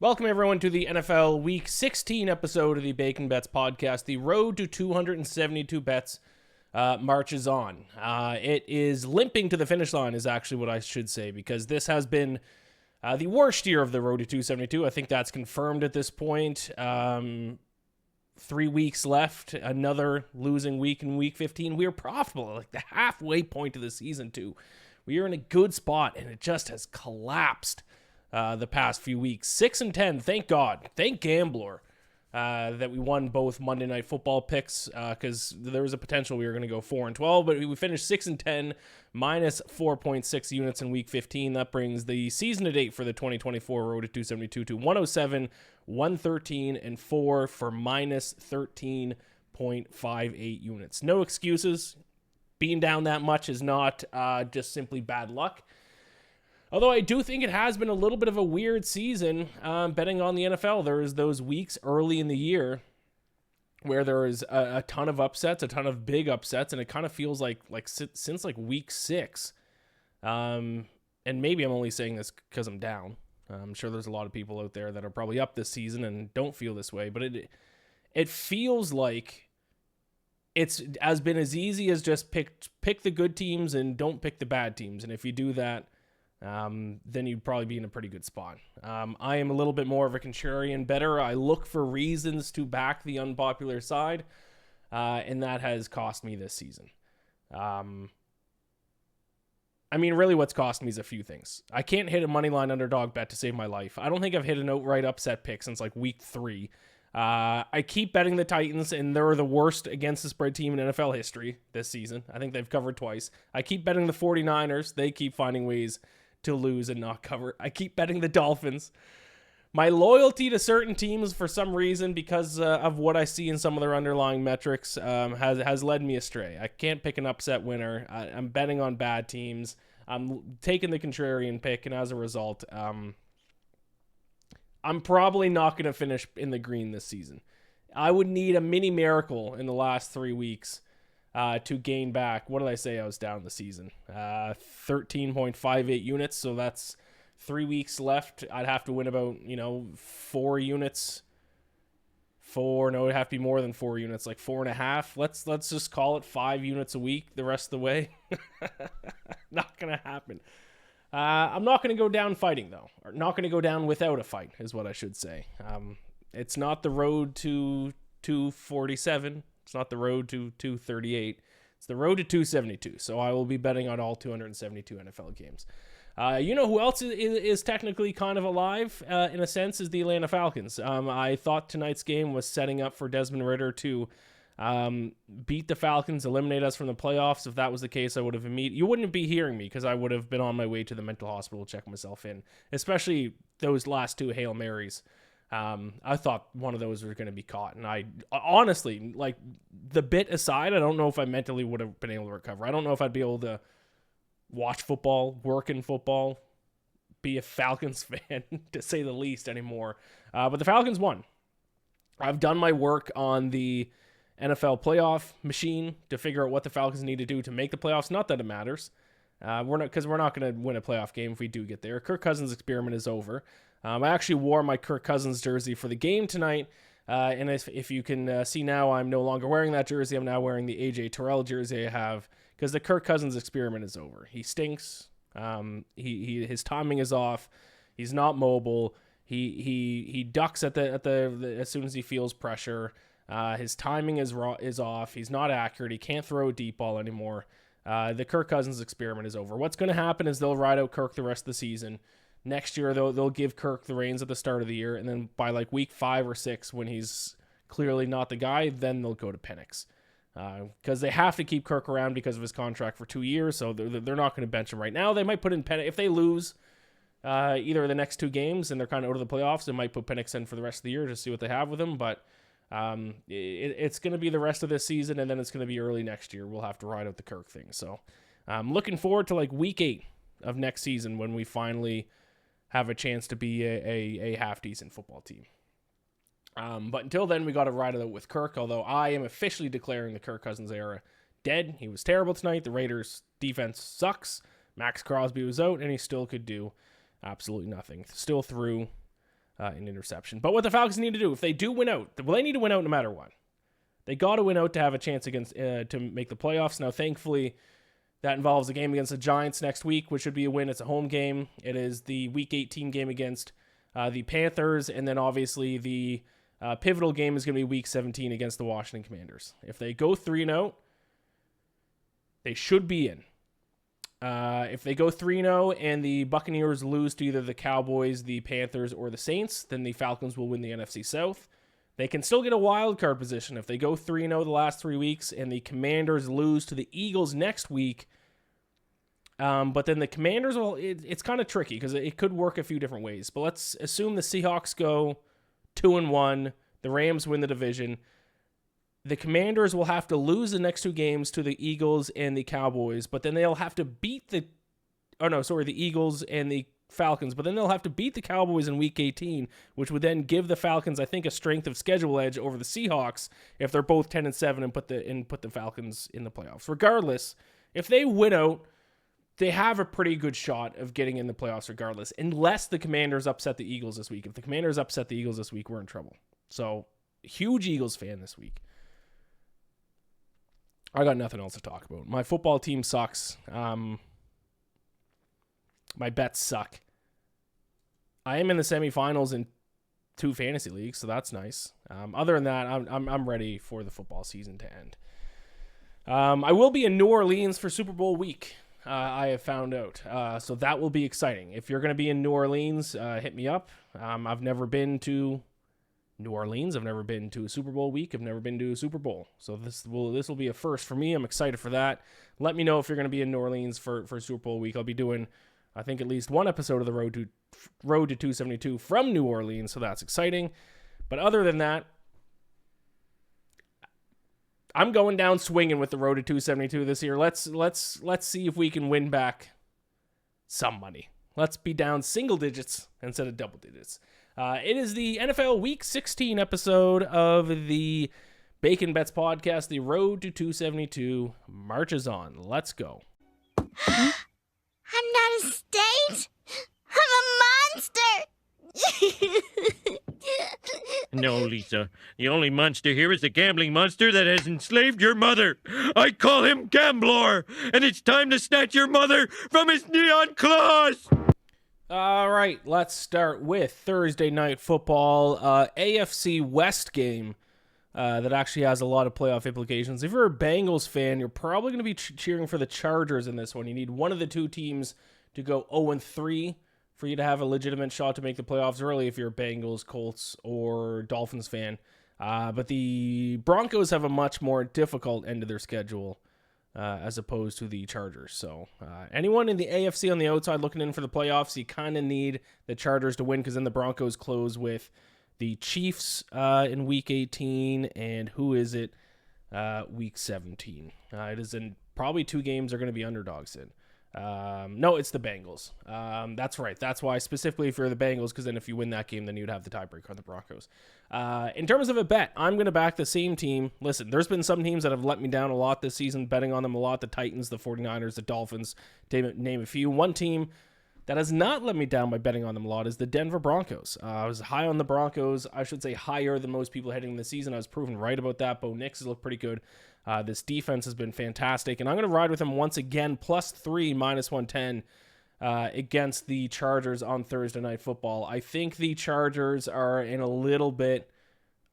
Welcome, everyone, to the NFL Week 16 episode of the Bacon Bets podcast. The road to 272 bets marches on. It is limping to the finish line is actually what I should say, because this has been the worst year of the road to 272. I think that's confirmed at this point. 3 weeks left, another losing week in Week 15. We are profitable at like the halfway point of the season, too. We are in a good spot, and it just has collapsed the past few weeks. 6-10, thank God. Thank Gambler that we won both Monday Night Football picks, because there was a potential we were going to go 4-12, but we finished 6-10, minus 4.6 units in Week 15. That brings the season to date for the 2024 road to 272 to 107, 113, and 4 for minus 13.58 units. No excuses. Being down that much is not just simply bad luck. Although I do think it has been a little bit of a weird season betting on the NFL. There is those weeks early in the year where there is a ton of upsets, a ton of big upsets, and it kind of feels like since like Week 6. And maybe I'm only saying this because I'm down. I'm sure there's a lot of people out there that are probably up this season and don't feel this way, but it feels like it's has been as easy as just pick the good teams and don't pick the bad teams. And if you do that, then you'd probably be in a pretty good spot. I am a little bit more of a contrarian bettor. I look for reasons to back the unpopular side, and that has cost me this season. Really what's cost me is a few things. I can't hit a moneyline underdog bet to save my life. I don't think I've hit an outright upset pick since like Week 3. I keep betting the Titans, and they're the worst against the spread team in NFL history this season. I think they've covered twice. I keep betting the 49ers. They keep finding ways to lose and not cover. I keep betting the Dolphins. My loyalty to certain teams, for some reason, because of what I see in some of their underlying metrics, has led me astray. I can't pick an upset winner. I'm betting on bad teams. I'm taking the contrarian pick, and as a result, I'm probably not going to finish in the green this season. I would need a mini miracle in the last 3 weeks to gain back. What did I say I was down the season? 13.58 units. So that's 3 weeks left. I'd have to win about, 4 units. It'd have to be more than 4 units, like 4.5. Let's just call it 5 units a week the rest of the way. Not going to happen. I'm not going to go down fighting, though. Or not going to go down without a fight, is what I should say. It's not the road to 247. It's not the road to 238. It's the road to 272. So I will be betting on all 272 NFL games. Who else is technically kind of alive, in a sense, is the Atlanta Falcons. I thought tonight's game was setting up for Desmond Ridder to beat the Falcons, eliminate us from the playoffs. If that was the case, I would have you wouldn't be hearing me, because I would have been on my way to the mental hospital to check myself in, especially those last 2 Hail Marys. I thought one of those was going to be caught, and I honestly, like, the bit aside, I don't know if I mentally would have been able to recover. I don't know if I'd be able to watch football, work in football, be a Falcons fan, to say the least, anymore. But the Falcons won. I've done my work on the NFL playoff machine to figure out what the Falcons need to do to make the playoffs. Not that it matters. We're not going to win a playoff game if we do get there. Kirk Cousins' experiment is over. I actually wore my Kirk Cousins jersey for the game tonight, and if you can see now, I'm no longer wearing that jersey. I'm now wearing the AJ Terrell jersey I have, because the Kirk Cousins experiment is over. He stinks. His timing is off. He's not mobile. He ducks at the as soon as he feels pressure. His timing is off. He's not accurate. He can't throw a deep ball anymore. The Kirk Cousins experiment is over. What's going to happen is they'll ride out Kirk the rest of the season. Next year, they'll give Kirk the reins at the start of the year, and then by like week 5 or 6, when he's clearly not the guy, then they'll go to Penix. Because they have to keep Kirk around because of his contract for 2 years, so they're not going to bench him right now. They might put in Penix. If they lose either of the next 2 games and they're kind of out of the playoffs, they might put Penix in for the rest of the year to see what they have with him, but it's going to be the rest of this season, and then it's going to be early next year. We'll have to ride out the Kirk thing. So I'm looking forward to like week 8 of next season, when we finally have a chance to be a half-decent football team. But until then, we got to ride it out with Kirk, although I am officially declaring the Kirk Cousins era dead. He was terrible tonight. The Raiders' defense sucks. Max Crosby was out, and he still could do absolutely nothing. Still threw in interception. But what the Falcons need to do, if they do win out, well, they need to win out no matter what. They got to win out to have a chance against to make the playoffs. Now, thankfully, that involves a game against the Giants next week, which should be a win. It's a home game. It is the Week 18 game against the Panthers, and then obviously the pivotal game is going to be Week 17 against the Washington Commanders. If they go 3-0, they should be in. If they go 3-0 and the Buccaneers lose to either the Cowboys, the Panthers, or the Saints, then the Falcons will win the NFC South. They can still get a wild card position if they go 3-0 the last 3 weeks and the Commanders lose to the Eagles next week. But then the Commanders, well, it's kind of tricky because it could work a few different ways. But let's assume the Seahawks go 2-1, the Rams win the division. The Commanders will have to lose the next 2 games to the Eagles and the Cowboys, but then they'll have to beat the Eagles and the Falcons, but then they'll have to beat the Cowboys in Week 18, which would then give the Falcons, I think, a strength of schedule edge over the Seahawks if they're both 10-7 and put the Falcons in the playoffs. Regardless, if they win out, they have a pretty good shot of getting in the playoffs regardless, unless the Commanders upset the Eagles this week. If the Commanders upset the Eagles this week, we're in trouble. So, huge Eagles fan this week. I got nothing else to talk about. My football team sucks. My bets suck. I am in the semifinals in 2 fantasy leagues, so that's nice. Other than that, I'm ready for the football season to end. I will be in New Orleans for Super Bowl week. I have found out, so that will be exciting. If you're going to be in New Orleans, hit me up. I've never been to New Orleans. I've never been to a Super Bowl week. I've never been to a Super Bowl. So this will be a first for me. I'm excited for that. Let me know if you're going to be in New Orleans for Super Bowl week. I'll be doing, I think, at least one episode of the Road to 272 from New Orleans, so that's exciting. But other than that, I'm going down swinging with the Road to 272 this year. Let's see if we can win back some money. Let's be down single digits instead of double digits. It is the NFL Week 16 episode of the Bacon Bets podcast. The Road to 272 marches on. Let's go. I'm not a state. I'm a monster. No, Lisa. The only monster here is the gambling monster that has enslaved your mother. I call him Gamblor, and it's time to snatch your mother from his neon claws. All right, let's start with Thursday Night Football, AFC West game that actually has a lot of playoff implications. If you're a Bengals fan, you're probably going to be cheering for the Chargers in this one. You need one of the 2 teams to go 0-3 for you to have a legitimate shot to make the playoffs early if you're a Bengals, Colts, or Dolphins fan. But the Broncos have a much more difficult end of their schedule as opposed to the Chargers. So anyone in the AFC on the outside looking in for the playoffs, you kind of need the Chargers to win because then the Broncos close with the Chiefs in Week 18, and who is it? Week 17. It is in probably 2 games are going to be underdogs in. No, it's the Bengals. That's right. That's why specifically if you're the Bengals, because then if you win that game, then you'd have the tiebreaker on the Broncos. In terms of a bet, I'm going to back the same team. Listen, there's been some teams that have let me down a lot this season, betting on them a lot. The Titans, the 49ers, the Dolphins, to name a few. One team that has not let me down by betting on them a lot is the Denver Broncos. I was high on the Broncos. I should say higher than most people heading into the season. I was proven right about that. Bo Nix has looked pretty good. This defense has been fantastic, and I'm going to ride with them once again, +3, -110 against the Chargers on Thursday Night Football. I think the Chargers are in a little bit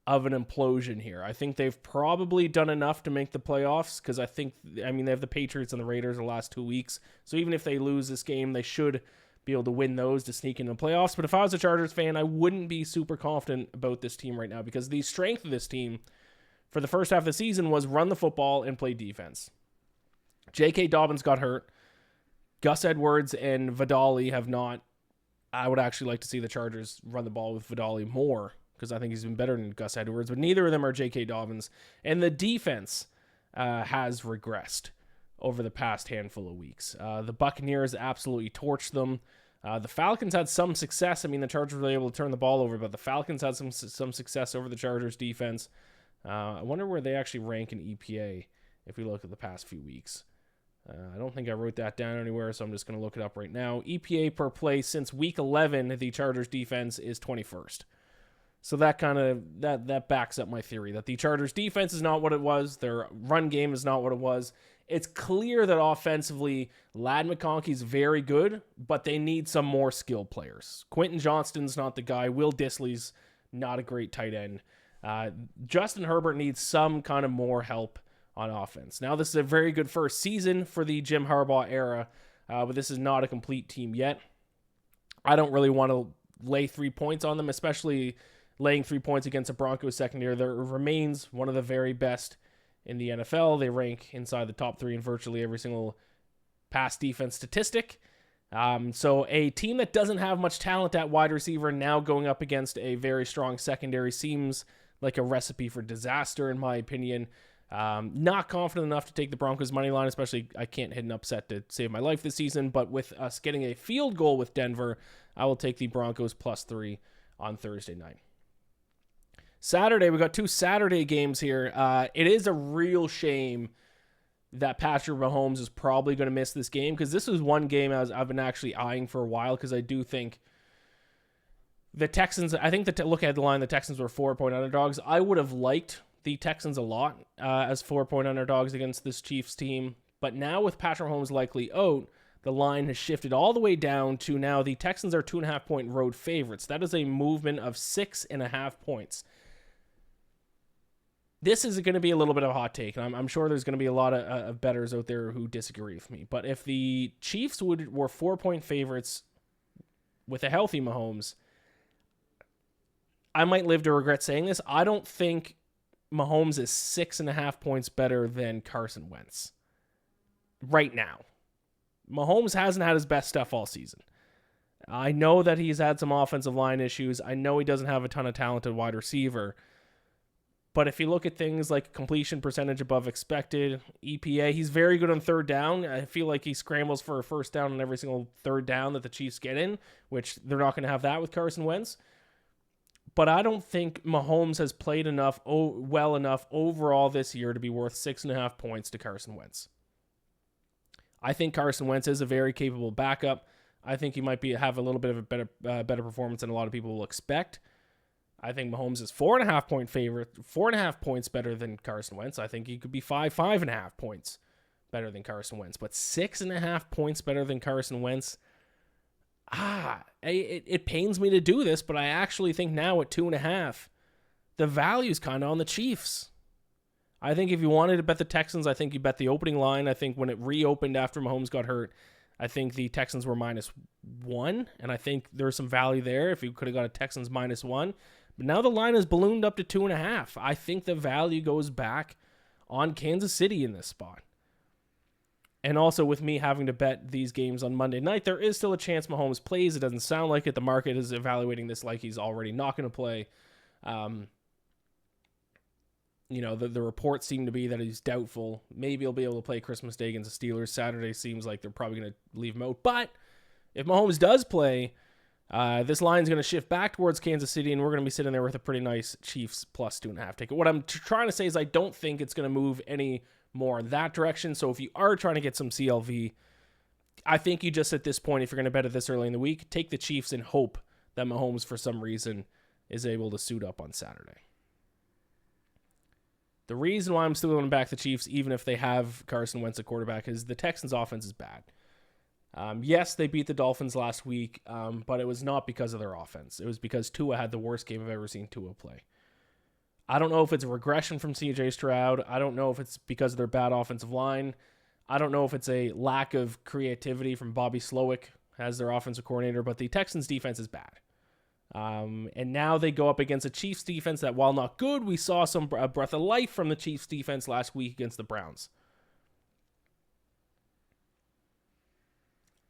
of an implosion here. I think they've probably done enough to make the playoffs because they have the Patriots and the Raiders the last 2 weeks, so even if they lose this game, they should be able to win those to sneak into the playoffs. But if I was a Chargers fan, I wouldn't be super confident about this team right now because the strength of this team for the first half of the season was run the football and play defense. J.K. Dobbins got hurt. Gus Edwards and Vidali have not. I would actually like to see the Chargers run the ball with Vidali more because I think he's been better than Gus Edwards, but neither of them are J.K. Dobbins. And the defense has regressed over the past handful of weeks. The Buccaneers absolutely torched them. The Falcons had some success. I mean, the Chargers were able to turn the ball over, but the Falcons had some success over the Chargers defense. I wonder where they actually rank in EPA if we look at the past few weeks. I don't think I wrote that down anywhere, so I'm just going to look it up right now. EPA per play since week 11, the Chargers defense is 21st. So that kind of that backs up my theory that the Chargers defense is not what it was. Their run game is not what it was. It's clear that offensively, Ladd McConkey's very good, but they need some more skilled players. Quentin Johnston's not the guy. Will Dissly's not a great tight end. Justin Herbert needs some kind of more help on offense. Now, this is a very good first season for the Jim Harbaugh era, but this is not a complete team yet. I don't really want to lay 3 points on them, especially laying 3 points against a Broncos secondary that remains one of the very best in the NFL. They rank inside the top 3 in virtually every single pass defense statistic. So a team that doesn't have much talent at wide receiver now going up against a very strong secondary seems like a recipe for disaster, in my opinion. Not confident enough to take the Broncos money line, especially I can't hit an upset to save my life this season, but with us getting a field goal with Denver, I will take the Broncos +3 on Thursday night. Saturday, we got 2 Saturday games here. It is a real shame that Patrick Mahomes is probably going to miss this game, because this is one game I've been actually eyeing for a while, because I do think the Texans, I think look at the line, the Texans were 4-point underdogs. I would have liked the Texans a lot as 4-point underdogs against this Chiefs team, but now with Patrick Mahomes likely out, the line has shifted all the way down to now the Texans are 2.5-point road favorites. That is a movement of 6.5 points. This is going to be a little bit of a hot take, and I'm sure there's going to be a lot of bettors out there who disagree with me. But if the Chiefs were 4-point favorites with a healthy Mahomes, I might live to regret saying this. I don't think Mahomes is 6.5 points better than Carson Wentz right now. Mahomes hasn't had his best stuff all season. I know that he's had some offensive line issues. I know he doesn't have a ton of talented wide receiver. But if you look at things like completion percentage above expected, EPA, he's very good on third down. I feel like he scrambles for a first down on every single third down that the Chiefs get in, which they're not going to have that with Carson Wentz. But I don't think Mahomes has played well enough overall this year to be worth 6.5 points to Carson Wentz. I think Carson Wentz is a very capable backup. I think he might have a little bit of a better performance than a lot of people will expect. I think Mahomes is 4.5 point favorite, 4.5 points better than Carson Wentz. I think he could be 5.5 points better than Carson Wentz, but 6.5 points better than Carson Wentz. It pains me to do this, but I actually think now at 2.5, the value's kind of on the Chiefs. I think if you wanted to bet the Texans, I think you bet the opening line. I think when it reopened after Mahomes got hurt, I think the Texans were -1, and I think there's some value there if you could have got a Texans -1. But now the line is ballooned up to 2.5. I think the value goes back on Kansas City in this spot. And also with me having to bet these games on Monday night, there is still a chance Mahomes plays. It doesn't sound like it. The market is evaluating this like he's already not going to play. The reports seem to be that he's doubtful. Maybe he'll be able to play Christmas Day against the Steelers. Saturday seems like they're probably going to leave him out. But if Mahomes does play, this line's going to shift back towards Kansas City, and we're going to be sitting there with a pretty nice Chiefs +2.5 ticket. What I'm trying to say is I don't think it's going to move any more in that direction. So if you are trying to get some CLV, I think you just at this point, if you're going to bet it this early in the week, take the Chiefs and hope that Mahomes for some reason is able to suit up on Saturday. The reason why I'm still going to back the Chiefs, even if they have Carson Wentz at quarterback, is the Texans' offense is bad. Yes, they beat the Dolphins last week, but it was not because of their offense. It was because Tua had the worst game I've ever seen Tua play. I don't know if it's a regression from C.J. Stroud. I don't know if it's because of their bad offensive line. I don't know if it's a lack of creativity from Bobby Slowick as their offensive coordinator, but the Texans' defense is bad. And now they go up against a Chiefs defense that, while not good, we saw some breath of life from the Chiefs defense last week against the Browns.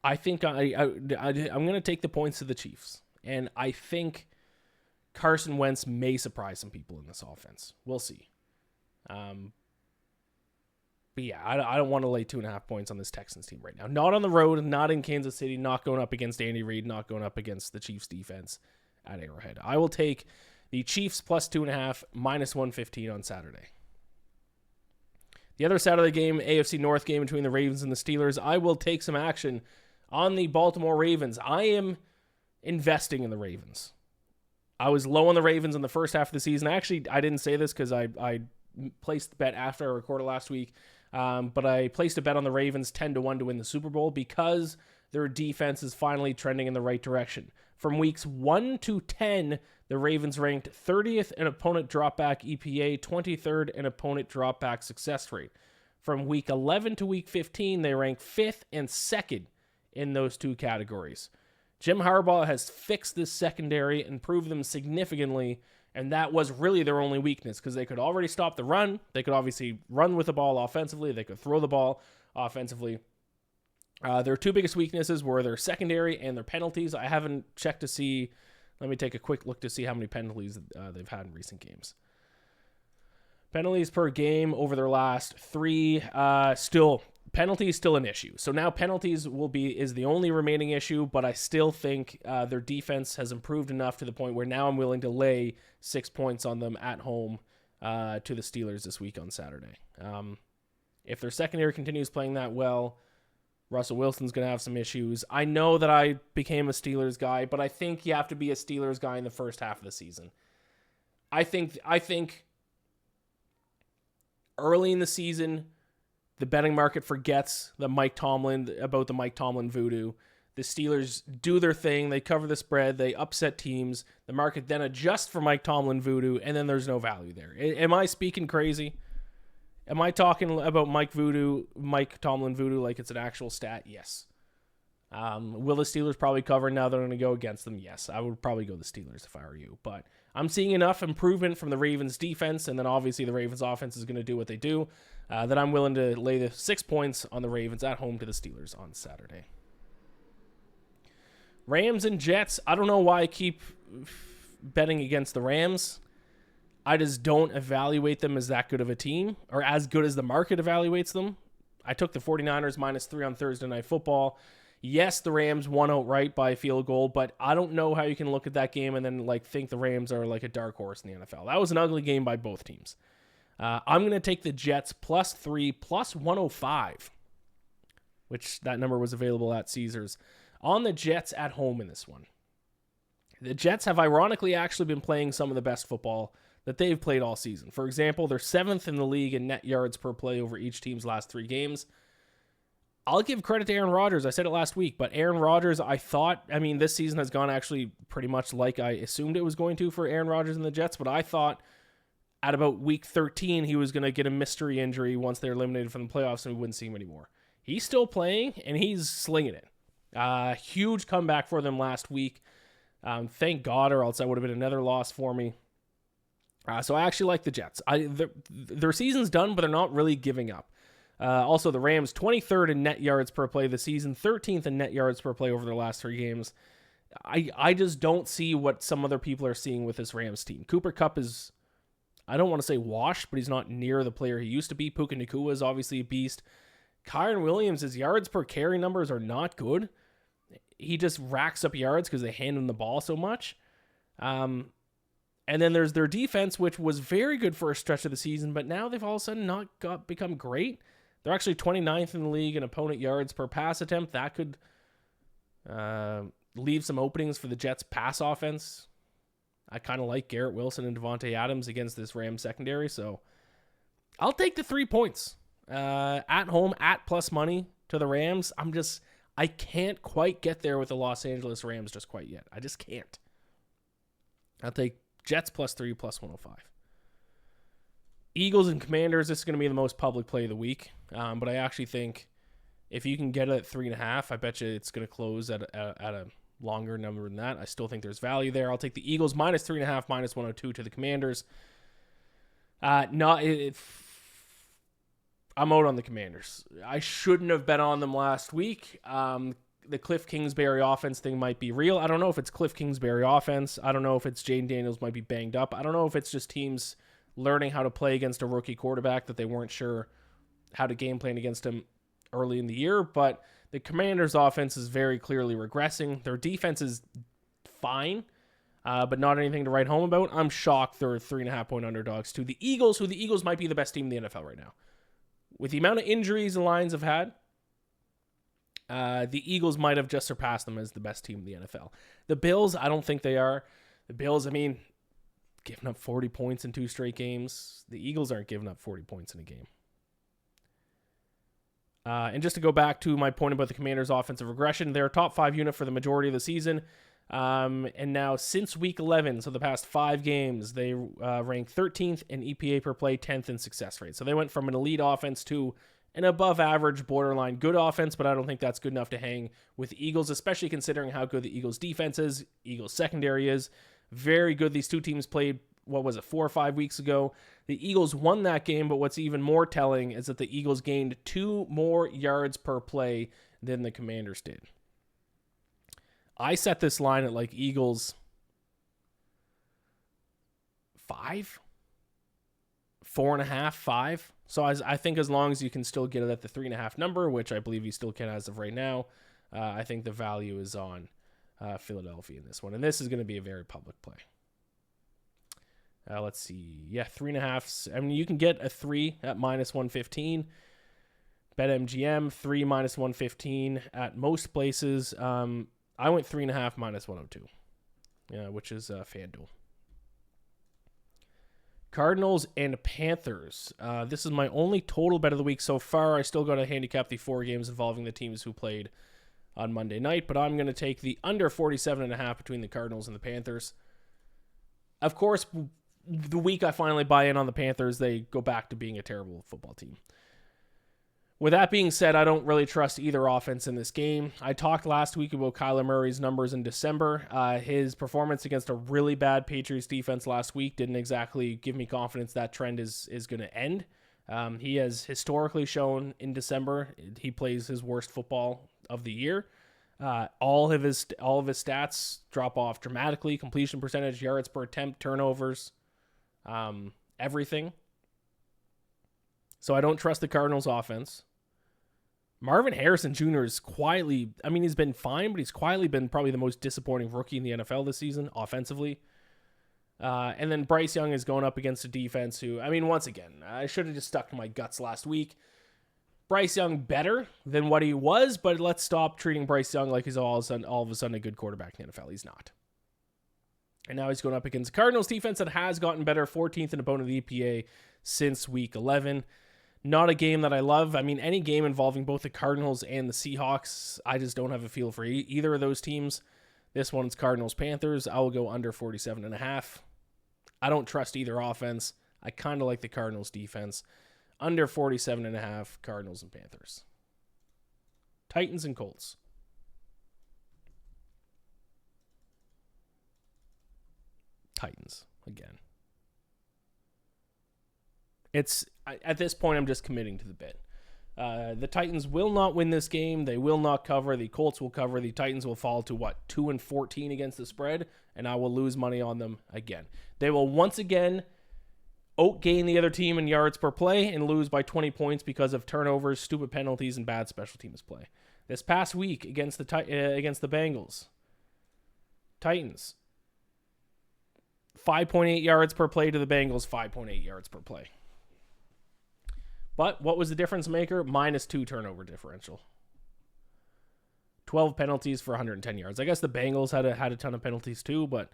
I think I'm going to take the points to the Chiefs, and I think Carson Wentz may surprise some people in this offense. We'll see. But yeah, I don't want to lay 2.5 points on this Texans team right now. Not on the road, not in Kansas City, not going up against Andy Reid, not going up against the Chiefs defense at Arrowhead. I will take the Chiefs +2.5, -115 on Saturday. The other side of the game, AFC North game between the Ravens and the Steelers, I will take some action on the Baltimore Ravens. I am investing in the Ravens. I was low on the Ravens in the first half of the season. Actually, I didn't say this because I placed the bet after I recorded last week. But I placed a bet on the Ravens 10-1 to win the Super Bowl because their defense is finally trending in the right direction. From weeks 1 to 10, the Ravens ranked 30th in opponent dropback EPA, 23rd in opponent dropback success rate. From week 11 to week 15, they ranked 5th and 2nd in those two categories. Jim Harbaugh has fixed this secondary, improved them significantly, and that was really their only weakness because they could already stop the run. They could obviously run with the ball offensively. They could throw the ball offensively. Their two biggest weaknesses were their secondary and their penalties. I haven't checked to see. Let me take a quick look to see how many penalties they've had in recent games. Penalties per game over their last three. Penalties still an issue. So now penalties is the only remaining issue, but I still think their defense has improved enough to the point where now I'm willing to lay 6 points on them at home to the Steelers this week on Saturday. If their secondary continues playing that well, Russell Wilson's going to have some issues. I know that I became a Steelers guy, but I think you have to be a Steelers guy in the first half of the season. I think early in the season, the betting market forgets about the Mike Tomlin voodoo. The Steelers do their thing. They cover the spread. They upset teams. The market then adjusts for Mike Tomlin voodoo, and then there's no value there. Am I speaking crazy? Am I talking about Mike Tomlin voodoo like it's an actual stat? Yes. Will the Steelers probably cover now they're going to go against them? Yes. I would probably go the Steelers if I were you. But I'm seeing enough improvement from the Ravens defense, and then obviously the Ravens offense is going to do what they do, that I'm willing to lay the 6 points on the Ravens at home to the Steelers on Saturday. Rams and Jets. I don't know why I keep betting against the Rams. I just don't evaluate them as that good of a team, or as good as the market evaluates them. I took the 49ers -3 on Thursday Night Football. Yes, the Rams won outright by a field goal, but I don't know how you can look at that game and then think the Rams are like a dark horse in the NFL. That was an ugly game by both teams. I'm going to take the Jets +3, +105, which that number was available at Caesars, on the Jets at home in this one. The Jets have ironically actually been playing some of the best football that they've played all season. For example, they're 7th in the league in net yards per play over each team's last 3 games. I'll give credit to Aaron Rodgers. I said it last week, but Aaron Rodgers, this season has gone actually pretty much like I assumed it was going to for Aaron Rodgers and the Jets, but I thought at about week 13 he was going to get a mystery injury once they're eliminated from the playoffs and we wouldn't see him anymore. He's still playing, and he's slinging it. Huge comeback for them last week. Thank God, or else that would have been another loss for me. So I actually like the Jets. Their season's done, but they're not really giving up. Also, the Rams, 23rd in net yards per play this season, 13th in net yards per play over their last 3 games. I just don't see what some other people are seeing with this Rams team. Cooper Kupp is, I don't want to say washed, but he's not near the player he used to be. Puka Nacua is obviously a beast. Kyron Williams, his yards per carry numbers are not good. He just racks up yards because they hand him the ball so much. And then there's their defense, which was very good for a stretch of the season, but now they've all of a sudden become great. They're actually 29th in the league in opponent yards per pass attempt. That could leave some openings for the Jets' pass offense. I kind of like Garrett Wilson and Devontae Adams against this Rams secondary, so I'll take the 3 points. At home, at plus money to the Rams. I can't quite get there with the Los Angeles Rams just quite yet. I just can't. I'll take Jets +3, +105. Eagles and Commanders, this is going to be the most public play of the week. But I actually think if you can get it at 3.5, I bet you it's going to close at a longer number than that. I still think there's value there. I'll take the Eagles -3.5, -102 to the Commanders. I'm out on the Commanders. I shouldn't have bet on them last week. The Cliff Kingsbury offense thing might be real. I don't know if it's Cliff Kingsbury offense. I don't know if it's Jaden Daniels might be banged up. I don't know if it's just teams learning how to play against a rookie quarterback that they weren't sure how to game plan against him early in the year. But the Commanders' offense is very clearly regressing. Their defense is fine, but not anything to write home about. I'm shocked they're 3.5-point underdogs to the Eagles, who the Eagles might be the best team in the NFL right now. with the amount of injuries the Lions have had, the Eagles might have just surpassed them as the best team in the NFL. The Bills, I don't think they are. The Bills, I mean, giving up 40 points in 2 straight games. The Eagles aren't giving up 40 points in a game. And just to go back to my point about the Commanders' offensive regression, they're a top 5 unit for the majority of the season. And now since week 11, so the past 5 games, they rank 13th in EPA per play, 10th in success rate. So they went from an elite offense to an above average, borderline good offense, but I don't think that's good enough to hang with the Eagles, especially considering how good the Eagles defense is, Eagles secondary is. Very good. These two teams played, 4 or 5 weeks ago. The Eagles won that game, but what's even more telling is that the Eagles gained 2 more yards per play than the Commanders did. I set this line at like Eagles 5, 4.5, 5. So I think as long as you can still get it at the 3.5 number, which I believe you still can as of right now, I think the value is on Philadelphia in this one. And this is going to be a very public play. Let's see. Yeah, 3.5. I mean, you can get a 3 at minus 115. BetMGM, 3 minus 115 at most places. I went 3.5 minus 102, which is FanDuel. Cardinals and Panthers. This is my only total bet of the week so far. I still got to handicap the 4 games involving the teams who played on Monday night, but I'm going to take the under 47.5 between the Cardinals and the Panthers. Of course, the week I finally buy in on the Panthers, they go back to being a terrible football team. With that being said, I don't really trust either offense in this game. I talked last week about Kyler Murray's numbers in December. His performance against a really bad Patriots defense last week didn't exactly give me confidence that trend is going to end. He has historically shown in December he plays his worst football of the year. All of his stats drop off dramatically: completion percentage, yards per attempt, turnovers, everything. So I don't trust the Cardinals offense. Marvin Harrison Jr. is quietly, I mean, he's been fine, but he's quietly been probably the most disappointing rookie in the NFL this season, offensively. And then Bryce Young is going up against a defense who, I mean, once again, I should have just stuck to my guts last week. Bryce Young better than what he was, but let's stop treating Bryce Young like he's all of a sudden a good quarterback in the NFL. He's not. And now he's going up against the Cardinals defense that has gotten better, 14th in opponent of the EPA since week 11. Not a game that I love. I mean, any game involving both the Cardinals and the Seahawks, I just don't have a feel for either of those teams. This one's Cardinals-Panthers. I will go under 47.5. I don't trust either offense. I kind of like the Cardinals defense. Under 47.5, Cardinals and Panthers. Titans and Colts. Titans, again. At this point, I'm just committing to the bit. The Titans will not win this game. They will not cover. The Colts will cover. The Titans will fall to 2-14 against the spread, and I will lose money on them again. They will once again outgain the other team in yards per play and lose by 20 points because of turnovers, stupid penalties, and bad special teams play. This past week against the Bengals, Titans, 5.8 yards per play to the Bengals, 5.8 yards per play. But what was the difference maker? -2 turnover differential. 12 penalties for 110 yards. I guess the Bengals had a ton of penalties too, but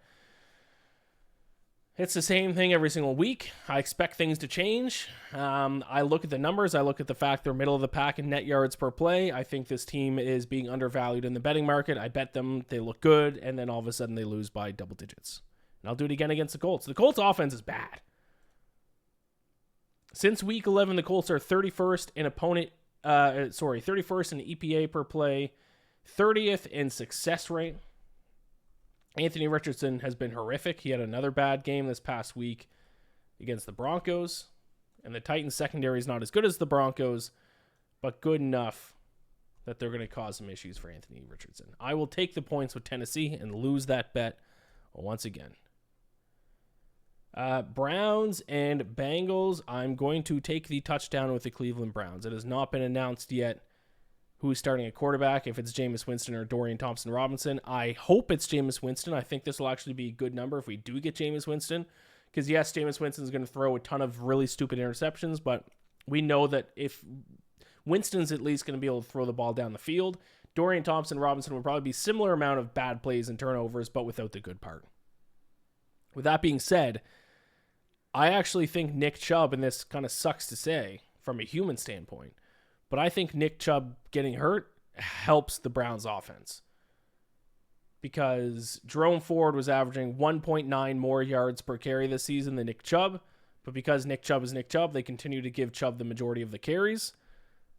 it's the same thing every single week. I expect things to change. I look at the numbers. I look at the fact they're middle of the pack in net yards per play. I think this team is being undervalued in the betting market. I bet them they look good, and then all of a sudden they lose by double digits. And I'll do it again against the Colts. The Colts offense is bad. Since week 11, the Colts are 31st in 31st in EPA per play, 30th in success rate. Anthony Richardson has been horrific. He had another bad game this past week against the Broncos. And the Titans secondary is not as good as the Broncos, but good enough that they're going to cause some issues for Anthony Richardson. I will take the points with Tennessee and lose that bet once again. Browns and Bengals. I'm going to take the touchdown with the Cleveland Browns. It has not been announced yet who's starting at quarterback, if it's Jameis Winston or Dorian Thompson-Robinson. I hope it's Jameis Winston. I think this will actually be a good number if we do get Jameis Winston. Because, yes, Jameis Winston is going to throw a ton of really stupid interceptions, but We know that if Winston's at least going to be able to throw the ball down the field, Dorian Thompson-Robinson will probably be similar amount of bad plays and turnovers, but without the good part. With that being said, I actually think Nick Chubb, and this kind of sucks to say from a human standpoint, but I think Nick Chubb getting hurt helps the Browns offense. Because Jerome Ford was averaging 1.9 more yards per carry this season than Nick Chubb, but because Nick Chubb is Nick Chubb, they continue to give Chubb the majority of the carries.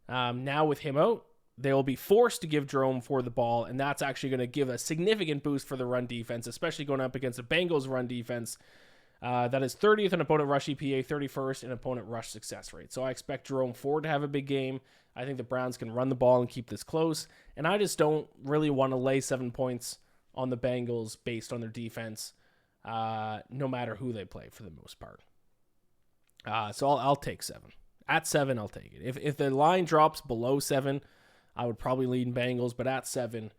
Now with him out, they will be forced to give Jerome Ford the ball, and that's actually going to give a significant boost for the run defense, especially going up against the Bengals run defense. That is 30th in opponent rush EPA, 31st in opponent rush success rate. So I expect Jerome Ford to have a big game. I think the Browns can run the ball and keep this close, and I just don't really want to lay 7 points on the Bengals based on their defense, no matter who they play for the most part. So I'll take 7. At 7, I'll take it. If the line drops below 7, I would probably lean Bengals, but at 7,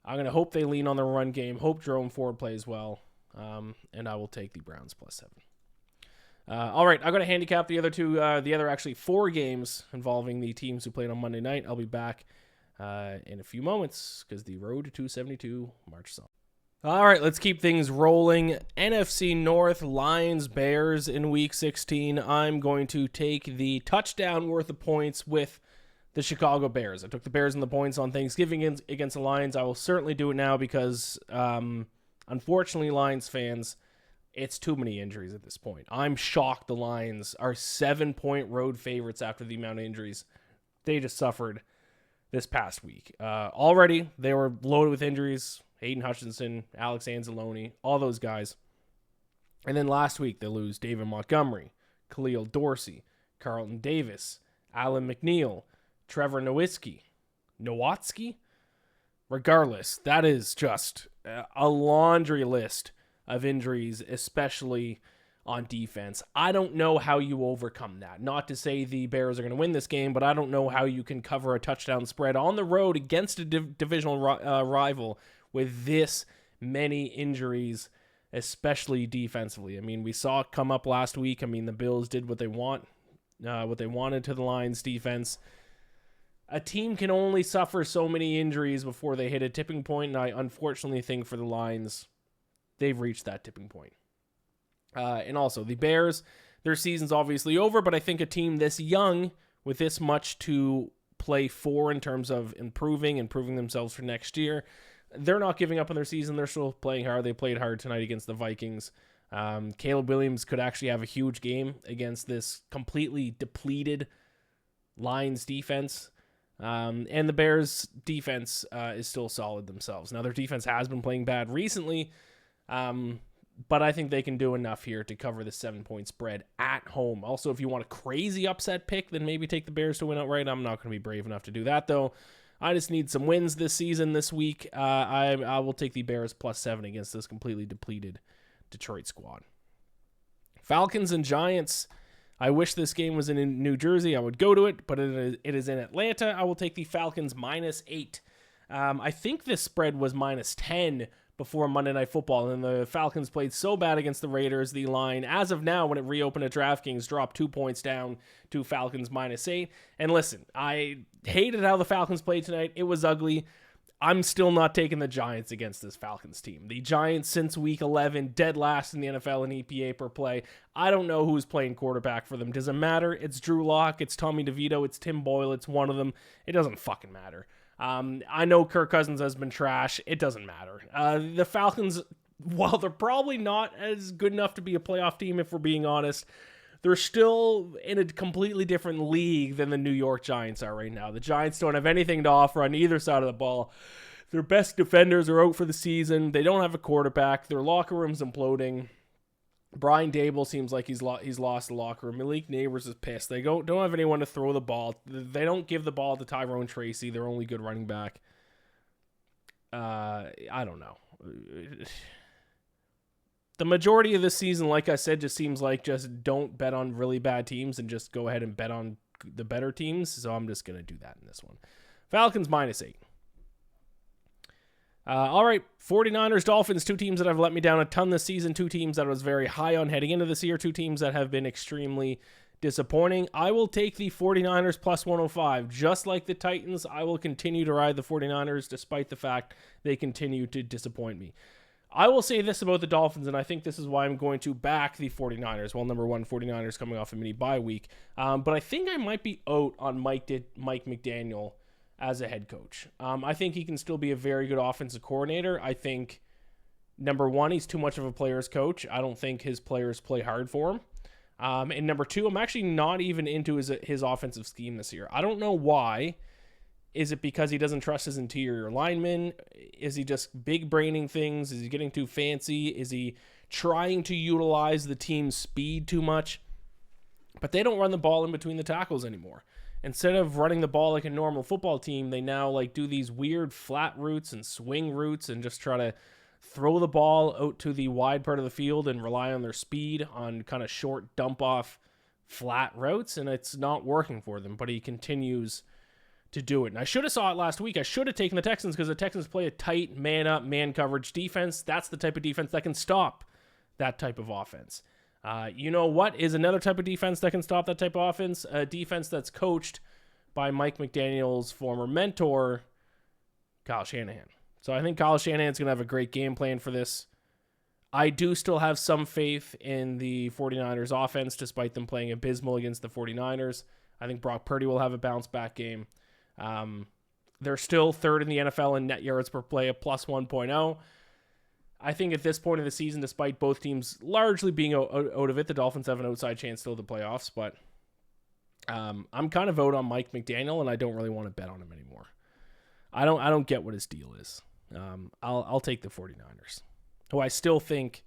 I'm going to hope they lean on the run game, hope Jerome Ford plays well, and I will take the Browns plus 7. All right, I'm going to handicap the other actually 4 games involving the teams who played on Monday night. I'll be back in a few moments because the road to 272 marches on. All right, let's keep things rolling. NFC North, Lions, Bears in Week 16. I'm going to take the touchdown worth of points with the Chicago Bears. I took the Bears and the points on Thanksgiving against the Lions. I will certainly do it now because, unfortunately, Lions fans, it's too many injuries at this point. I'm shocked the Lions are 7-point road favorites after the amount of injuries they just suffered this past week. Already, they were loaded with injuries. Hayden Hutchinson, Alex Anzalone, all those guys. And then last week, they lose David Montgomery, Khalil Dorsey, Carlton Davis, Alan McNeil, Trevor Nowitzki. Regardless, that is just a laundry list of injuries, especially on defense. I don't know how you overcome that. Not to say the Bears are going to win this game, but I don't know how you can cover a touchdown spread on the road against a divisional rival with this many injuries, especially defensively. I mean, we saw it come up last week. I mean, the Bills did what they wanted to the Lions defense. A team can only suffer so many injuries before they hit a tipping point, and I unfortunately think for the Lions, they've reached that tipping point. And also, the Bears, their season's obviously over, but I think a team this young, with this much to play for in terms of improving themselves for next year, they're not giving up on their season. They're still playing hard. They played hard tonight against the Vikings. Caleb Williams could actually have a huge game against this completely depleted Lions defense. And the Bears defense is still solid themselves. Now, their defense has been playing bad recently, but I think they can do enough here to cover the 7-point spread at home. Also, if you want a crazy upset pick, then maybe take the Bears to win outright. I'm not going to be brave enough to do that, though. I just need some wins this week. I will take the Bears plus 7 against this completely depleted Detroit squad. Falcons and Giants. I wish this game was in New Jersey. I would go to it, but it is in Atlanta. I will take the Falcons minus 8. I think this spread was minus 10 before Monday Night Football, and the Falcons played so bad against the Raiders. The line, as of now, when it reopened at DraftKings, dropped 2 points down to Falcons minus 8. And listen, I hated how the Falcons played tonight. It was ugly. I'm still not taking the Giants against this Falcons team. The Giants, since week 11, dead last in the NFL in EPA per play. I don't know who's playing quarterback for them. Doesn't matter. It's Drew Lock. It's Tommy DeVito. It's Tim Boyle. It's one of them. It doesn't fucking matter. I know Kirk Cousins has been trash. It doesn't matter. The Falcons, while they're probably not as good enough to be a playoff team, if we're being honest, they're still in a completely different league than the New York Giants are right now. The Giants don't have anything to offer on either side of the ball. Their best defenders are out for the season. They don't have a quarterback. Their locker room's imploding. Brian Dable seems like he's lost the locker room. Malik Neighbors is pissed. They don't have anyone to throw the ball. They don't give the ball to Tyrone Tracy, their only good running back. I don't know. The majority of this season, like I said, just seems like just don't bet on really bad teams and just go ahead and bet on the better teams. So I'm just going to do that in this one. Falcons minus 8. All right, 49ers, Dolphins, 2 teams that have let me down a ton this season, 2 teams that I was very high on heading into this year, 2 teams that have been extremely disappointing. I will take the 49ers plus 105. Just like the Titans, I will continue to ride the 49ers despite the fact they continue to disappoint me. I will say this about the Dolphins, and I think this is why I'm going to back the 49ers. Well, number one, 49ers coming off a mini bye week. But I think I might be out on Mike McDaniel as a head coach. I think he can still be a very good offensive coordinator. I think, number one, he's too much of a player's coach. I don't think his players play hard for him. And number two, I'm actually not even into his offensive scheme this year. I don't know why. Is it because he doesn't trust his interior linemen? Is he just big braining things? Is he getting too fancy? Is he trying to utilize the team's speed too much? But they don't run the ball in between the tackles anymore. Instead of running the ball like a normal football team, they now like do these weird flat routes and swing routes and just try to throw the ball out to the wide part of the field and rely on their speed on kind of short dump off flat routes, and it's not working for them, but he continues to do it. And I should have saw it last week. I should have taken the Texans because the Texans play a tight man up, man coverage defense. That's the type of defense that can stop that type of offense. You know what is another type of defense that can stop that type of offense? A defense that's coached by Mike McDaniel's former mentor, Kyle Shanahan. So I think Kyle Shanahan's going to have a great game plan for this. I do still have some faith in the 49ers offense, despite them playing abysmal against the 49ers. I think Brock Purdy will have a bounce back game. They're still third in the NFL in net yards per play at plus 1.0. I think at this point of the season, despite both teams largely being out of it, the Dolphins have an outside chance still to the playoffs. But I'm kind of out on Mike McDaniel, and I don't really want to bet on him anymore. I don't get what his deal is. I'll take the 49ers, who I still think.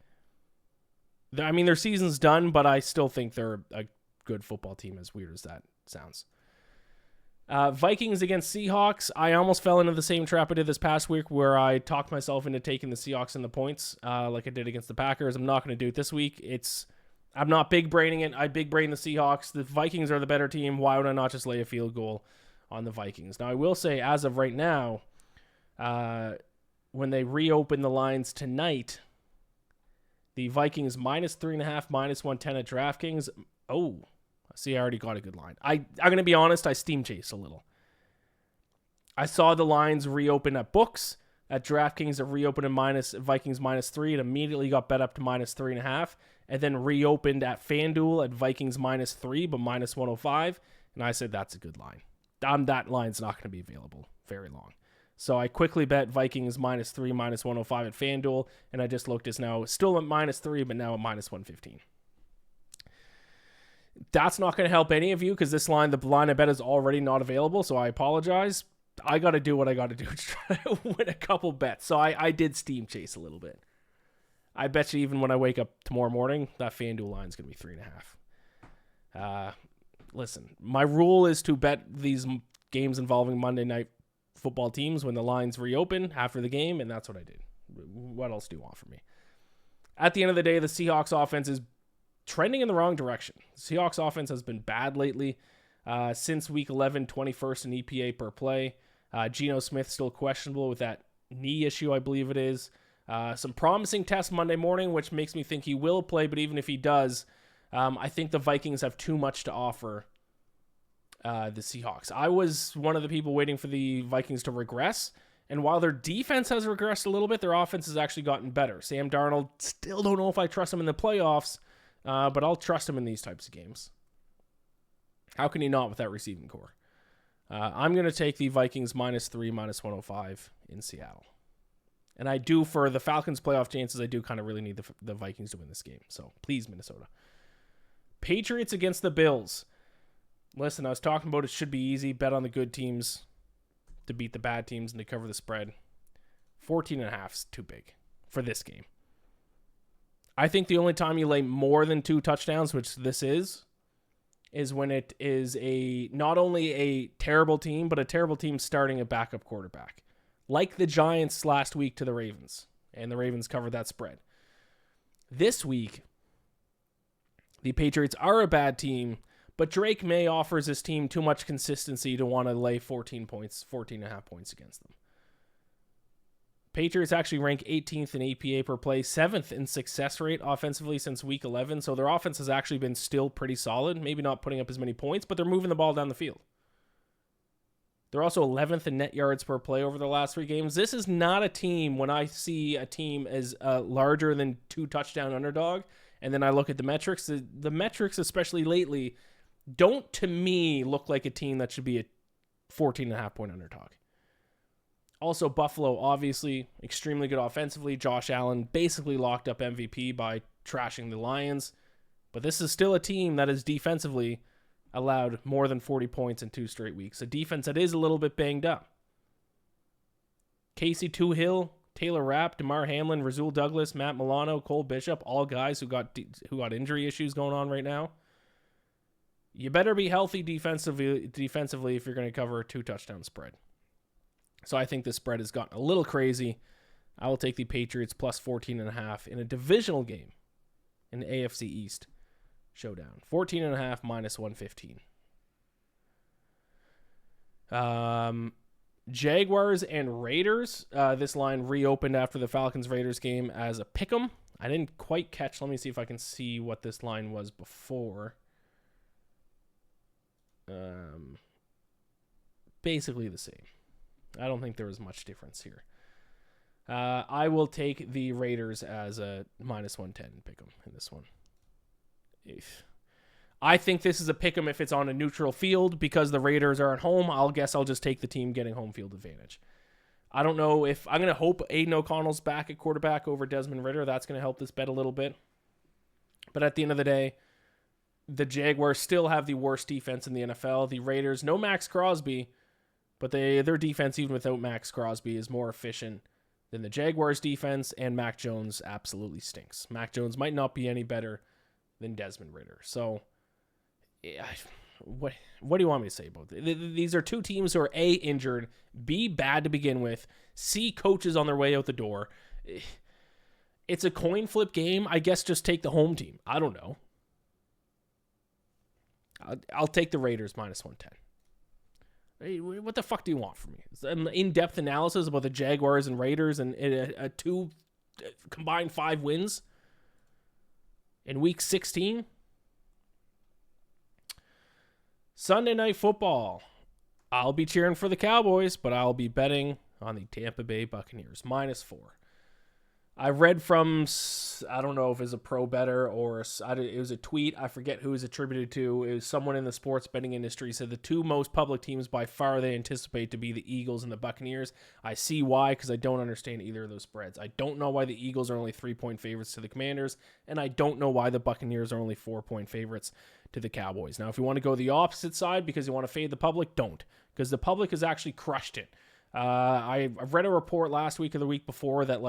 I mean, their season's done, but I still think they're a good football team. As weird as that sounds. Vikings against Seahawks. I almost fell into the same trap I did this past week where I talked myself into taking the Seahawks in the points like I did against the Packers. I'm not going to do it this week. I'm not big braining it. I big brain the Seahawks. The Vikings are the better team. Why would I not just lay a field goal on the Vikings? Now, I will say, as of right now, when they reopen the lines tonight, the Vikings minus 3.5, minus 110 at DraftKings. Oh, see, I already got a good line. I'm going to be honest, I steam chased a little. I saw the lines reopen at books. At DraftKings, it reopened at Vikings minus 3. It immediately got bet up to minus 3.5. And then reopened at FanDuel at Vikings minus 3, but minus 105. And I said, that's a good line. That line's not going to be available very long. So I quickly bet Vikings minus 3, minus 105 at FanDuel. And I just looked, it's now still at minus 3, but now at minus 115. That's not going to help any of you because the line I bet is already not available, so I apologize. I got to do what I got to do to try to win a couple bets. So I did steam chase a little bit. I bet you even when I wake up tomorrow morning, that FanDuel line is going to be 3.5. Listen, my rule is to bet these games involving Monday night football teams when the lines reopen after the game, and that's what I did. What else do you want from me? At the end of the day, the Seahawks offense is trending in the wrong direction. The Seahawks offense has been bad lately. Since week 11, 21st in EPA per play. Geno Smith still questionable with that knee issue, I believe it is. Some promising tests Monday morning, which makes me think he will play, but even if he does, I think the Vikings have too much to offer the Seahawks. I was one of the people waiting for the Vikings to regress, and while their defense has regressed a little bit, their offense has actually gotten better. Sam Darnold, still don't know if I trust him in the playoffs, but I'll trust him in these types of games. How can you not with that receiving core? I'm going to take the Vikings minus 3, minus 105 in Seattle. And I do, for the Falcons' playoff chances, I do kind of really need the Vikings to win this game. So please, Minnesota. Patriots against the Bills. Listen, I was talking about it should be easy. Bet on the good teams to beat the bad teams and to cover the spread. 14.5 is too big for this game. I think the only time you lay more than 2 touchdowns, which this is when it is not only a terrible team, but a terrible team starting a backup quarterback. Like the Giants last week to the Ravens, and the Ravens covered that spread. This week, the Patriots are a bad team, but Drake May offers his team too much consistency to want to lay 14.5 points against them. Patriots actually rank 18th in APA per play, 7th in success rate offensively since week 11. So their offense has actually been still pretty solid. Maybe not putting up as many points, but they're moving the ball down the field. They're also 11th in net yards per play over the last 3 games. This is not a team, when I see a team as larger than 2 touchdown underdog, and then I look at the metrics, the metrics, especially lately, don't to me look like a team that should be a 14.5 point underdog. Also, Buffalo, obviously, extremely good offensively. Josh Allen basically locked up MVP by trashing the Lions. But this is still a team that is defensively allowed more than 40 points in 2 straight weeks. A defense that is a little bit banged up. Casey Toohill, Taylor Rapp, DeMar Hamlin, Rasul Douglas, Matt Milano, Cole Bishop, all guys who got injury issues going on right now. You better be healthy defensively if you're going to cover a 2 touchdown spread. So I think this spread has gotten a little crazy. I will take the Patriots plus 14.5 in a divisional game in the AFC East showdown. 14.5 minus 115. Jaguars and Raiders. This line reopened after the Falcons-Raiders game as a pick'em. I didn't quite catch. Let me see if I can see what this line was before. Basically the same. I don't think there was much difference here. I will take the Raiders as a minus 110 pick'em in this one. I think this is a pick'em if it's on a neutral field because the Raiders are at home. I'll just take the team getting home field advantage. I don't know if I'm going to hope Aiden O'Connell's back at quarterback over Desmond Ridder. That's going to help this bet a little bit. But at the end of the day, the Jaguars still have the worst defense in the NFL. The Raiders, no Max Crosby, but their defense, even without Max Crosby, is more efficient than the Jaguars' defense, and Mac Jones absolutely stinks. Mac Jones might not be any better than Desmond Ridder. So, what do you want me to say about this? These are 2 teams who are A, injured, B, bad to begin with, C, coaches on their way out the door. It's a coin flip game. I guess just take the home team. I don't know. I'll take the Raiders minus 110. Hey, what the fuck do you want from me? An in-depth analysis about the Jaguars and Raiders and a 2 combined 5 wins in week 16? Sunday Night Football. I'll be cheering for the Cowboys, but I'll be betting on the Tampa Bay Buccaneers minus 4. I read from, I don't know if it was a pro bettor or it was a tweet. I forget who it was attributed to. It was someone in the sports betting industry said the 2 most public teams by far they anticipate to be the Eagles and the Buccaneers. I see why, because I don't understand either of those spreads. I don't know why the Eagles are only 3-point favorites to the Commanders, and I don't know why the Buccaneers are only 4-point favorites to the Cowboys. Now, if you want to go the opposite side because you want to fade the public, don't, because the public has actually crushed it. I've read a report last week or the week before that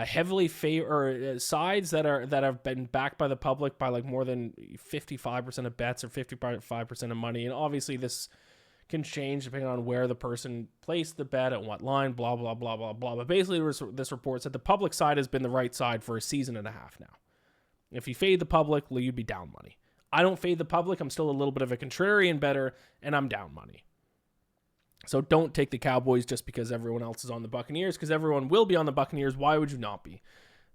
heavily sides that have been backed by the public by more than 55% of bets or 55% of money, and obviously this can change depending on where the person placed the bet at what line, blah blah blah blah blah. But basically, this report said the public side has been the right side for a season and a half now. If you fade the public, you'd be down money. I don't fade the public. I'm still a little bit of a contrarian bettor, and I'm down money. So don't take the Cowboys just because everyone else is on the Buccaneers, because everyone will be on the Buccaneers. Why would you not be?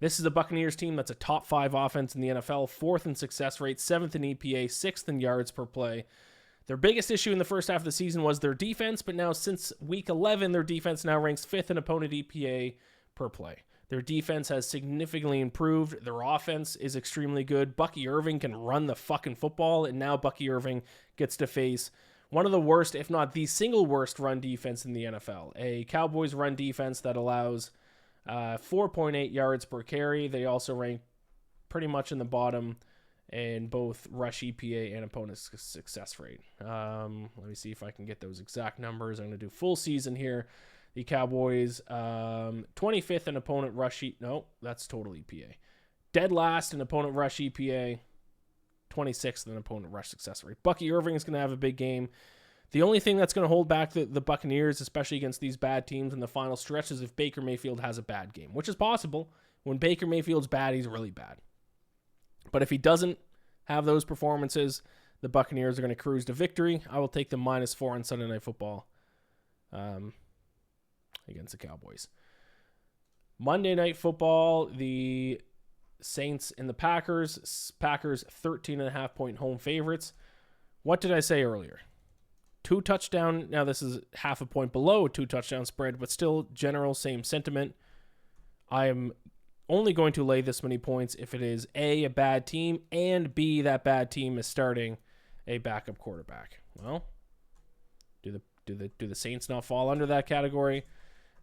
This is a Buccaneers team that's a top 5 offense in the NFL, 4th in success rate, 7th in EPA, 6th in yards per play. Their biggest issue in the first half of the season was their defense, but now since week 11, their defense now ranks 5th in opponent EPA per play. Their defense has significantly improved. Their offense is extremely good. Bucky Irving can run the fucking football, and now Bucky Irving gets to face one of the worst, if not the single worst, run defense in the NFL. A Cowboys run defense that allows 4.8 yards per carry. They also rank pretty much in the bottom in both rush EPA and opponent success rate. Let me see if I can get those exact numbers. I'm going to do full season here. The Cowboys, 25th in opponent rush. No, that's total EPA. Dead last in opponent rush EPA. 26th in opponent rush success rate. Bucky Irving is going to have a big game. The only thing that's going to hold back the Buccaneers, especially against these bad teams in the final stretch, is if Baker Mayfield has a bad game, which is possible. When Baker Mayfield's bad, he's really bad. But if he doesn't have those performances, the Buccaneers are going to cruise to victory. I will take the minus 4 on Sunday Night Football against the Cowboys. Monday Night Football, the Saints and the Packers. Packers 13.5-point home favorites. What did I say earlier? 2 touchdown. Now this is half a point below a 2 touchdown spread, but still general same sentiment. I am only going to lay this many points if it is A, a bad team, and B, that bad team is starting a backup quarterback. Well, do the Saints not fall under that category?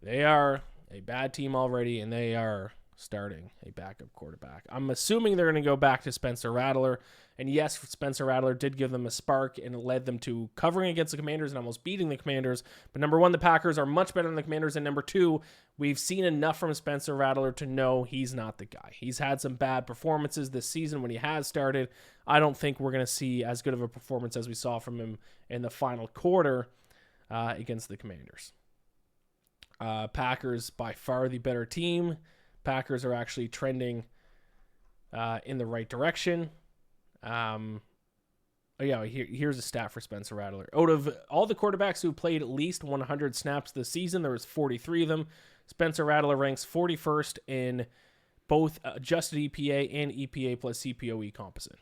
They are a bad team already, and they are starting a backup quarterback. I'm assuming they're going to go back to Spencer Rattler. And yes, Spencer Rattler did give them a spark, and it led them to covering against the Commanders and almost beating the Commanders. But number one, the Packers are much better than the Commanders. And number two, we've seen enough from Spencer Rattler to know he's not the guy. He's had some bad performances this season when he has started. I don't think we're going to see as good of a performance as we saw from him in the final quarter against the Commanders. Packers, by far the better team. Packers are actually trending in the right direction. Here's a stat for Spencer Rattler. Out of all the quarterbacks who played at least 100 snaps this season, there was 43 of them. Spencer Rattler ranks 41st in both adjusted EPA and EPA plus CPOE composite.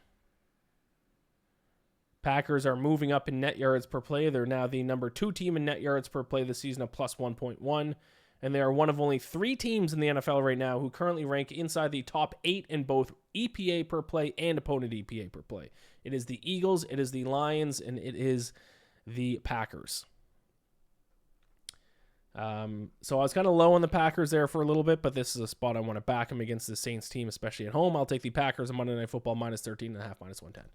Packers are moving up in net yards per play. They're now the number 2 team in net yards per play this season, at plus 1.1. And they are one of only 3 teams in the NFL right now who currently rank inside the top 8 in both EPA per play and opponent EPA per play. It is the Eagles, it is the Lions, and it is the Packers. So I was kind of low on the Packers there for a little bit, but this is a spot I want to back them against the Saints team, especially at home. I'll take the Packers on Monday Night Football minus 13.5, minus 110.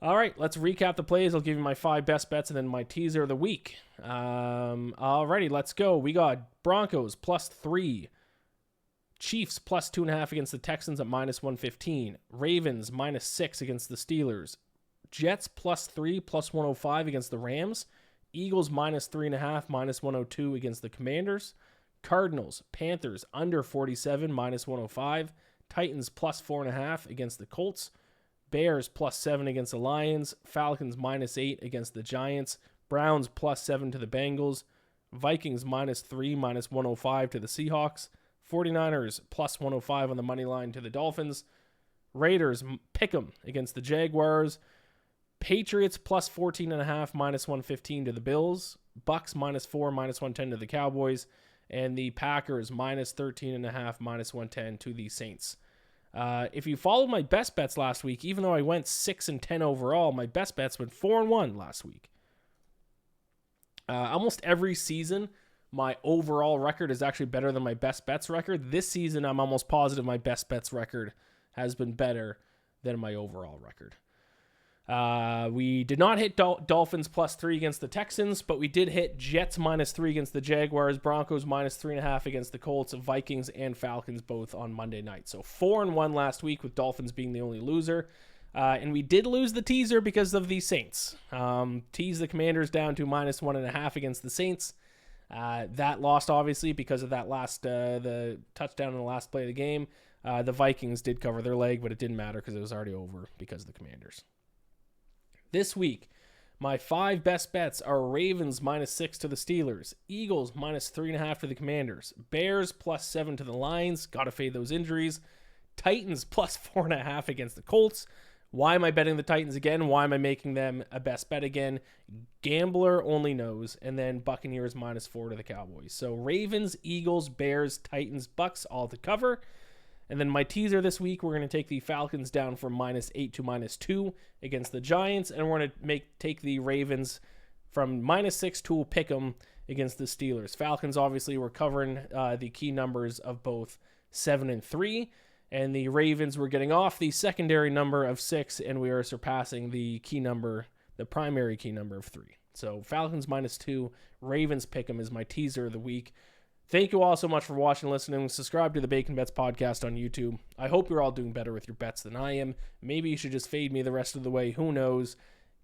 All right, let's recap the plays. I'll give you my 5 best bets and then my teaser of the week. Alrighty, let's go. We got Broncos plus 3. Chiefs plus 2.5 against the Texans at minus 115. Ravens minus 6 against the Steelers. Jets plus 3, plus 105 against the Rams. Eagles minus 3.5, minus 102 against the Commanders. Cardinals, Panthers under 47, minus 105. Titans plus 4.5 against the Colts. Bears plus 7 against the Lions. Falcons minus 8 against the Giants. Browns plus 7 to the Bengals. Vikings minus 3, minus 105 to the Seahawks. 49ers plus 105 on the money line to the Dolphins. Raiders pick'em against the Jaguars. Patriots plus 14.5, minus 115 to the Bills. Bucks minus 4, minus 110 to the Cowboys. And the Packers minus 13.5, minus 110 to the Saints. If you followed my best bets last week, even though I went 6-10 overall, my best bets went 4-1 last week. Almost every season, my overall record is actually better than my best bets record. This season, I'm almost positive my best bets record has been better than my overall record. We did not hit Dolphins plus 3 against the Texans, but we did hit Jets minus 3 against the Jaguars, Broncos minus 3.5 against the Colts, Vikings and Falcons both on Monday night. So 4-1 last week, with Dolphins being the only loser. And we did lose the teaser because of the Saints. Teased the Commanders down to minus 1.5 against the Saints. That lost obviously because of that last the touchdown in the last play of the game. The Vikings did cover their leg, but it didn't matter because it was already over because of the Commanders. This week, my 5 best bets are Ravens minus 6 to the Steelers, Eagles minus 3.5 to the Commanders, Bears plus 7 to the Lions, gotta fade those injuries, Titans plus 4.5 against the Colts. Why am I betting the Titans again? Why am I making them a best bet again? Gambler only knows. And then Buccaneers minus 4 to the Cowboys. So Ravens, Eagles, Bears, Titans, Bucks all to cover. And then my teaser this week, we're going to take the Falcons down from minus 8 to minus 2 against the Giants. And we're going to take the Ravens from minus 6 to a pick'em against the Steelers. Falcons, obviously, we're covering the key numbers of both 7 and 3. And the Ravens were getting off the secondary number of 6, and we are surpassing the key number, the primary key number of 3. So Falcons minus 2, Ravens pick'em is my teaser of the week. Thank you all so much for watching and listening. Subscribe to the Bacon Bets podcast on YouTube. I hope you're all doing better with your bets than I am. Maybe you should just fade me the rest of the way. Who knows?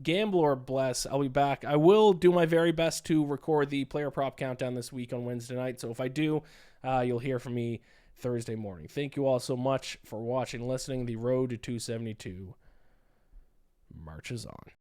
Gamble or bless. I'll be back. I will do my very best to record the player prop countdown this week on Wednesday night. So if I do, you'll hear from me Thursday morning. Thank you all so much for watching and listening. The road to 272 marches on.